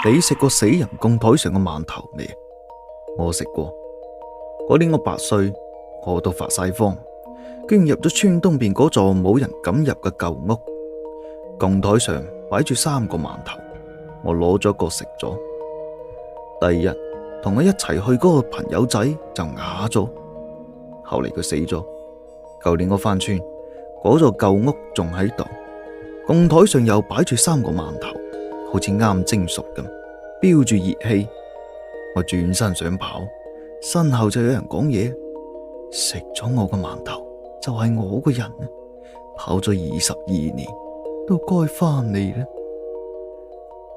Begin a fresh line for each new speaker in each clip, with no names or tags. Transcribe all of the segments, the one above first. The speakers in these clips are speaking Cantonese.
你食過死人供台上嘅饅頭未？我食過。嗰年我8歲，我都發晒慌，居然入咗村東邊嗰座冇人敢入嘅舊屋。供台上擺住3個饅頭，我攞咗一個食咗。第二日同我一齊去嗰個朋友仔就啞咗，後嚟佢死咗。舊年我返村，嗰座舊屋仲喺度，供台上又擺住3個饅頭，好似啱蒸熟咁，飆住熱氣。我轉身想跑，身後就有人講嘢：食咗我個饅頭就係我個人啊！跑咗22年，都該翻嚟啦。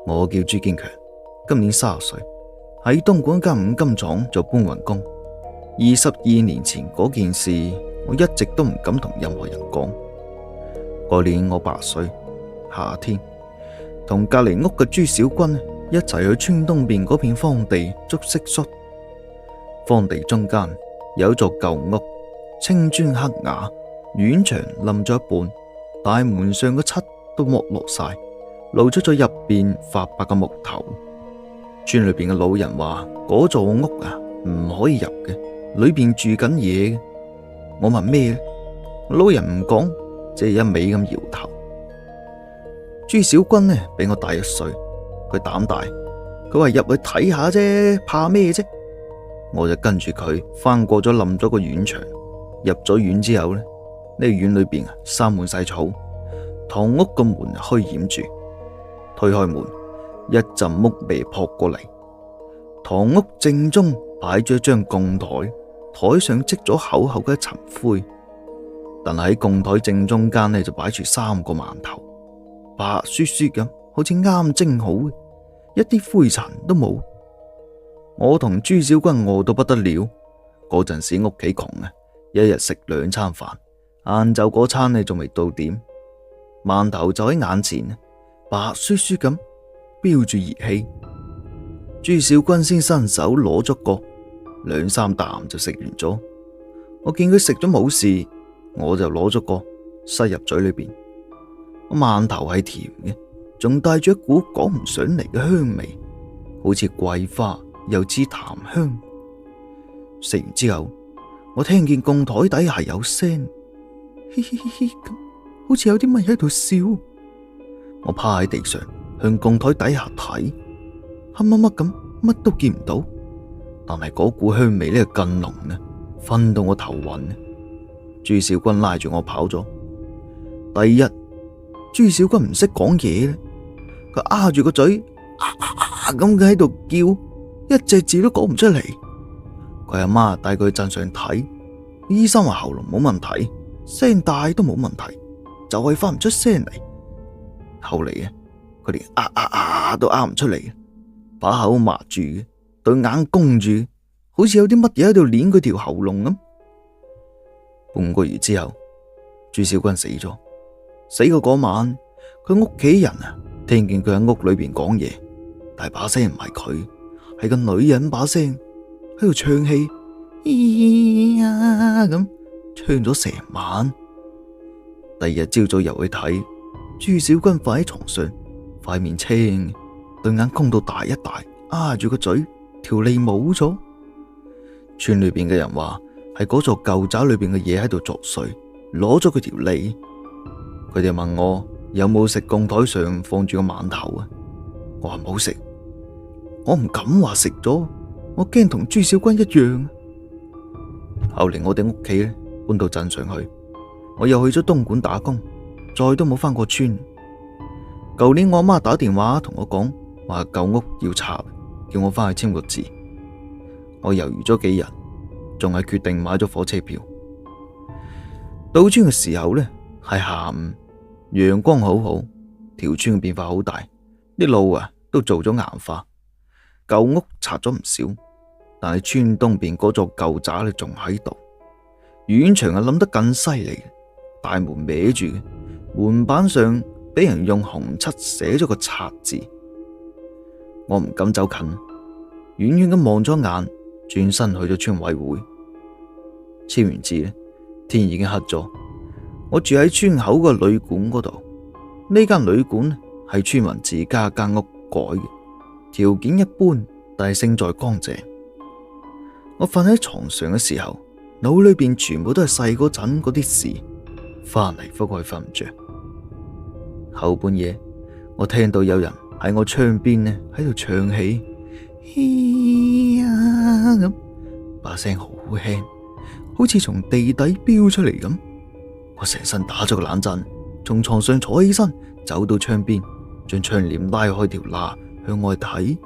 我叫朱堅強，今年30歲，喺東莞間五金廠做搬運工。22年前嗰件事，我一直都唔敢同任何人講。嗰年我8歲，夏天，同隔籬屋嘅朱小軍一齊去村東邊嗰片荒地捉蟋蟀。荒地中間有一座舊屋，青磚黑瓦，院牆冧咗一半，大門上嘅漆都剝落晒，露出咗入邊發白嘅木頭。村裏邊嘅老人話嗰座屋啊唔可以入嘅，裏邊住緊嘢嘅。我問咩呢？老人唔講，只係一味咁搖頭。朱小軍呢比我大1歲，佢膽大，佢話入去睇下啫，怕咩啫？我就跟住佢翻過咗冧咗個院牆，入咗院之後呢個院裏邊生滿晒草，堂屋個門虛掩住，推開門，一陣木味撲過嚟。堂屋正中擺咗一張供台，台上積咗厚厚嘅一層灰，但係喺供台正中間呢就擺住3個饅頭，白雪雪咁，好似啱蒸好嘅，一啲灰塵都冇。我同朱小軍餓到不得了，嗰陣時屋企窮啊，一日食2餐飯，晏晝嗰餐呢仲未到點，饅頭就喺眼前，白雪雪咁，飆住熱氣。朱小軍先伸手攞咗個，2-3啖就食完咗。我見佢食咗冇事，我就攞咗個塞入嘴裏邊。饅頭係甜嘅，仲帶住一股講唔上嚟嘅香味，好似桂花又似檀香。食完之後，我聽見供台底下有聲，嘻嘻嘻嘻咁，好似有啲乜喺度笑。我趴喺地上向供台底下睇，黑乜乜咁，乜都見唔到。但係嗰股香味呢更濃啊，熏到我頭暈。朱小軍拉住我跑咗。第二日，朱小軍唔識講嘢咧，佢鴉住個嘴，咁喺度叫，一隻字都講唔出嚟。佢阿媽帶佢去鎮上睇，醫生話喉嚨冇問題，聲大都冇問題，就係發唔出聲嚟。後嚟啊，佢連都唔出嚟，把口抹住嘅，對眼弓住，好似有啲乜嘢喺度捏佢條喉嚨咁。半個月之後，朱小軍死咗。死嘅嗰晚，佢屋企人啊，聽見佢喺屋裏邊講嘢，但係把聲唔係佢，係個女人把聲喺度唱戲，咿呀咁唱咗成晚。第二日朝早入去睇，朱小軍瞓喺床上，塊面青，對眼空到大一大，鴉住個嘴，條脷冇咗。村裏邊嘅人話係嗰座舊宅裏邊嘅嘢喺度作祟，攞咗佢條脷。佢哋問我有冇食供台上放住個饅頭啊？我話冇食，我唔敢話食咗，我驚同朱小軍一樣。後嚟我哋屋企搬到鎮上去，我又去咗東莞打工，再都冇翻過村。舊年我阿媽打電話同我講，話舊屋要拆，叫我翻去簽個字。我猶豫咗幾日，仲係決定買咗火車票。到村嘅時候呢，係下午，陽光好好，條村嘅變化好大，啲路啊都做咗硬化，舊屋拆咗唔少，但係村東邊嗰座舊宅咧仲喺度，院牆啊冧得更犀利，大門歪住嘅，門板上俾人用紅漆寫咗個拆字。我唔敢走近，遠遠咁望咗眼，轉身去咗村委會。簽完字咧，天已經黑咗。我住喺村口個旅館嗰度，呢間旅館係村民自家間屋改嘅，條件一般，但係勝在乾淨。我瞓喺床上嘅時候，腦裏邊全部都係細嗰陣嗰啲事，翻嚟覆去瞓唔着。後半夜，我聽到有人喺我窗邊呢喺度唱起，咿呀咁，把聲好輕，好似從地底飆出嚟咁。我成身打咗個冷震，從床上坐起身，走到窗邊，將窗簾拉開條罅向外睇。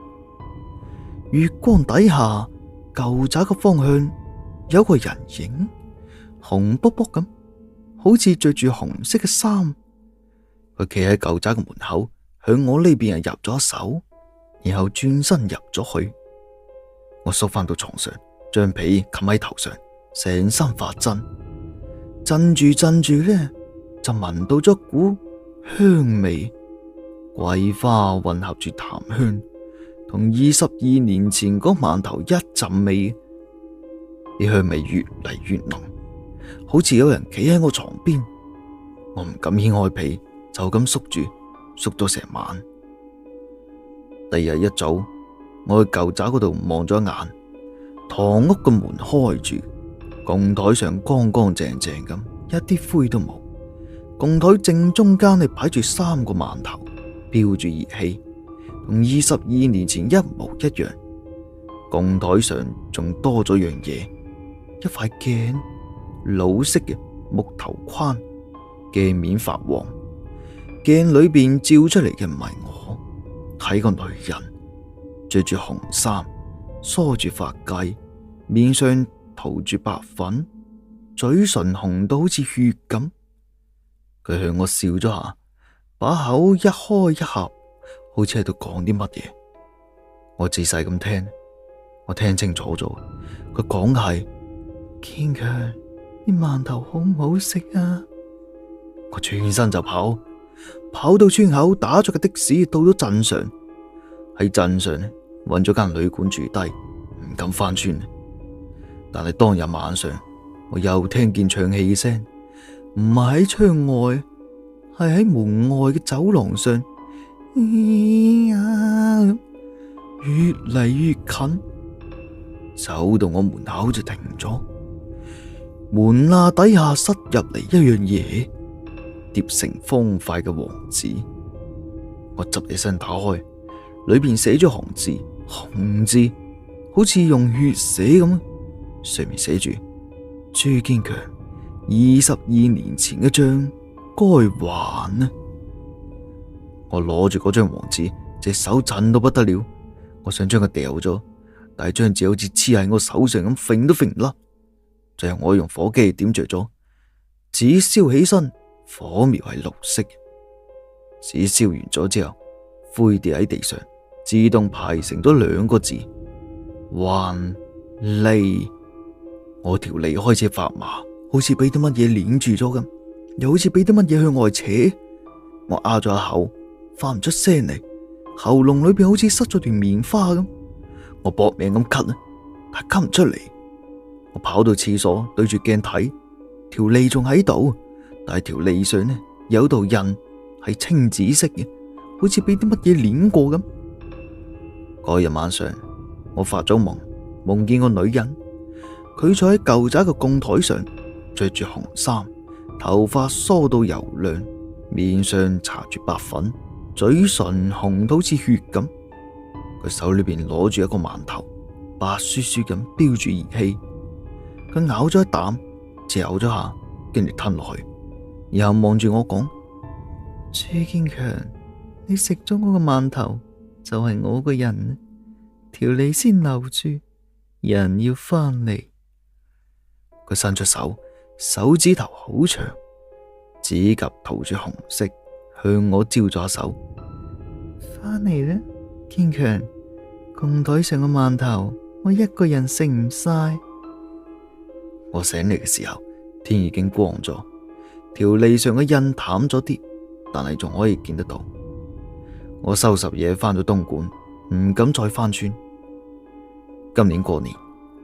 月光底下，舊宅嘅方向有個人影，紅卜卜咁，好似着住紅色嘅衫。佢企喺舊宅嘅門口，向我呢邊入咗手，然後轉身入咗去。我縮翻到床上，將被冚喺頭上，成身發震，震住震住呢，就聞到咗股香味，桂花混合住檀香，同22年前嗰饅頭一陣味。啲香味越嚟越濃，好似有人企喺我床邊。我唔敢掀開被，就咁縮住，縮咗成晚。第二日一早，我去舊宅嗰度望咗一眼，堂屋嘅門開住，供台上乾乾淨淨咁，一啲灰都冇。供台正中間呢擺住3個饅頭，標住熱氣，同22年前一模一樣。供台上仲多咗樣嘢，一塊鏡，老式嘅木頭框，鏡面發黃。鏡裏邊照出嚟嘅唔係我，係個女人，着住紅衫，梳住髮髻，面上塗住白粉，嘴唇紅到好似血咁。佢向我笑咗下，把口一開一合，好似喺度講啲乜嘢。我仔細咁聽，我聽清楚咗，佢講係：堅強，啲饅頭好唔好食啊？我轉身就跑到村口，打咗個的士到咗鎮上。喺鎮上呢，揾咗間旅館住低，唔敢翻村。但係當日晚上，我又聽見唱戲聲，唔係喺窗外，係喺門外嘅走廊上，越嚟越近，走到我門口就停咗。門罅底下塞入嚟一樣嘢，疊成方塊嘅黃紙。我執起身打開，裏邊寫咗行字，紅字，好似用血寫咁。上面寫住：朱堅強22年前嘅賬該還啊！我攞住嗰張黃紙，隻手震到不得了。我想將佢掉咗，但係張紙好似黐喺我手上咁，揈都揈唔甩。最後我用火機點着咗，紙燒起身，火苗係綠色嘅。紙燒完咗之後，灰跌喺地上，自動排成咗2個字：還利。我條脷開始發麻，好似俾啲乜嘢鏈住咗咁，又好似俾啲乜嘢向外扯。我啞咗一口，發唔出聲嚟，喉嚨裏邊好似塞咗段棉花咁。我搏命咁咳啊，但係咳唔出嚟。我跑到廁所對住鏡睇，條脷仲喺度，但係條脷上呢有道印係青紫色嘅，好似俾啲乜嘢鏈過咁。嗰日晚上，我發咗夢，夢見個女人，佢坐喺舊宅嘅供台上，着住紅衫，頭髮梳到油亮，面上搽住白粉，嘴唇紅到好似血咁。佢手裏邊攞住一個饅頭，白雪雪咁飆住熱氣。佢咬咗一啖，嚼咗下，跟住吞落去，然後望住我講：朱堅強，你食咗我個饅頭，就係我個人，條脷先留住，人要翻嚟。佢伸出手，手指頭好長，指甲塗住紅色，向我招咗手：翻嚟啦，堅強，供台上嘅饅頭，我一個人食唔晒。我醒嚟嘅時候，天已經光咗，條脷上嘅印淡咗啲，但係仲可以見得到。我收拾嘢翻咗東莞，唔敢再翻村。今年過年，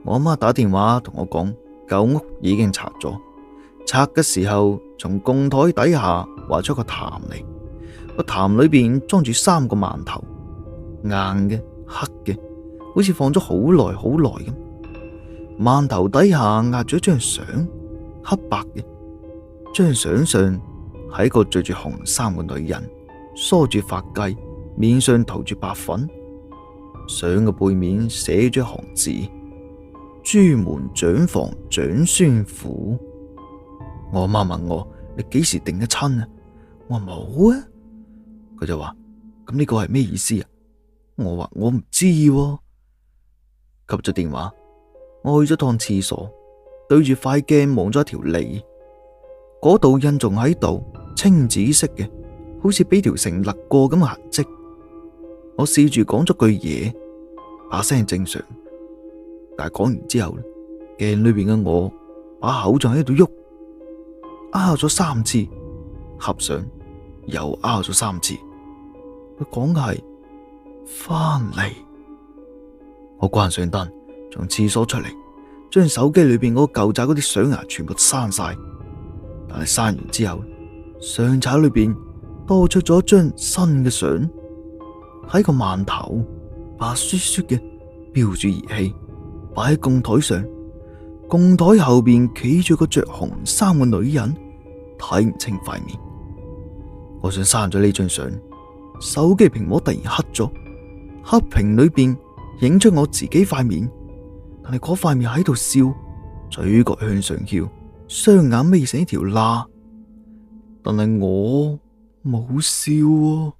我阿媽打電話同我講，舊屋已經拆咗，拆嘅時候從供台底下挖出個壇嚟，個壇裏邊裝住3個饅頭，硬嘅、黑嘅，好似放咗好耐好耐咁。饅頭底下壓咗一張相，黑白嘅。張相上係一個着住紅衫嘅女人，梳住髮髻，面上塗住白粉。相嘅背面寫咗行字：朱門長房長孫府。我媽問我：你幾時定得親啊？我話冇啊。佢就話：咁呢個係咩意思啊？我話我唔知喎。吸咗電話，我去咗趟廁所，對住塊鏡望咗一條脷，嗰度印仲喺度，青紫色嘅，好似俾條繩勒過咁嘅痕跡。我試住講咗句嘢，把聲正常，但係講完之後，鏡裏邊嘅我把口仲喺度喐，拗咗3次，合上又拗咗3次。佢講嘅係翻嚟。我關上燈，從廁所出嚟，將手機裏邊嗰個舊仔嗰啲相啊全部刪晒。但係刪完之後，相冊裏邊多出咗一張新嘅相，係個饅頭，白雪雪嘅，標住儀器，擺喺供台上。供台後邊企住個着紅衫嘅女人，睇唔清塊面。我想刪咗呢張相，手機屏幕突然黑咗，黑屏裏邊影出我自己塊面，但係嗰塊面喺度笑，嘴角向上翹，雙眼眯成一條罅，但係我冇笑喎。